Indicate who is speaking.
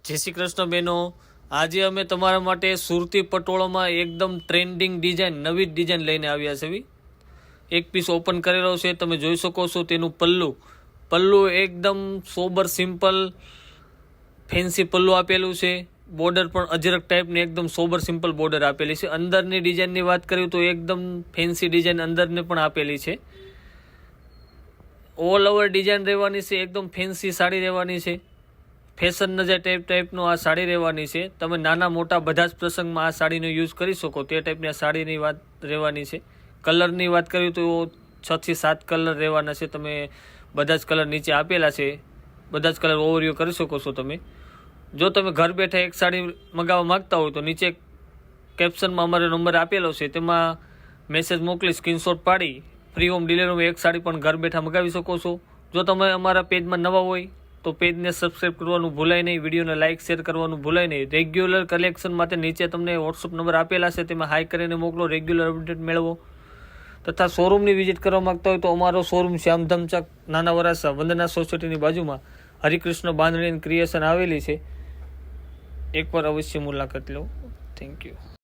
Speaker 1: જય શ્રી કૃષ્ણ બહેનો, આજે અમે તમારા માટે સુરતી પટોળામાં એકદમ ટ્રેન્ડિંગ ડિઝાઇન, નવી ડિઝાઇન લઈને આવ્યા છે. એક પીસ ઓપન કરેલો છે, તમે જોઈ શકો છો. તેનું પલ્લુ એકદમ સોબર સિમ્પલ ફેન્સી પલ્લુ આપેલું છે. બોર્ડર પણ અજરક ટાઈપની એકદમ સોબર સિમ્પલ બોર્ડર આપેલી છે. અંદરની ડિઝાઇનની વાત કરીએ તો એકદમ ફેન્સી ડિઝાઇન અંદરને પણ આપેલી છે. ઓલ ઓવર ડિઝાઇન રહેવાની છે, એકદમ ફેન્સી સાડી રહેવાની છે. ફેશન નજર ટાઈપનું આ સાડી રહેવાની છે. તમે નાના મોટા બધા જ પ્રસંગમાં આ સાડીનો યુઝ કરી શકો તે ટાઈપની આ સાડીની વાત રહેવાની છે. કલરની વાત કરીએ તો 6 થી 7 કલર રહેવાના છે. તમે બધા જ કલર નીચે આપેલા છે, બધા જ કલર ઓવરવ્યૂ કરી શકો છો તમે. જો તમે ઘર બેઠા એક સાડી મંગાવવા માગતા હોય તો નીચે કેપ્શનમાં અમારો નંબર આપેલો છે, તેમાં મેસેજ મોકલી સ્ક્રીનશોટ પાડી ફ્રી હોમ ડિલિવરીમાં એક સાડી પણ ઘર બેઠા મંગાવી શકો છો. જો તમે અમારા પેજમાં નવા હોય તો પેજને સબસ્ક્રાઈબ કરવાનું ભૂલાય નહીં, વિડીયોને લાઇક શેર કરવાનું ભૂલાય નહીં. રેગ્યુલર કલેક્શન માટે નીચે તમને વોટ્સઅપ નંબર આપેલા છે, તેમાં હાઈ કરીને મોકલો, રેગ્યુલર અપડેટ મેળવો. તથા શોરૂમની વિઝિટ કરવા માગતા હોય તો અમારો શોરૂમ શ્યામધામ ચોક, નાના વરાસા, વંદના સોસાયટીની બાજુમાં હરિકૃષ્ણ બાંધણી ક્રિએશન આવેલી છે. એકવાર અવશ્ય મુલાકાત લો. Thank you.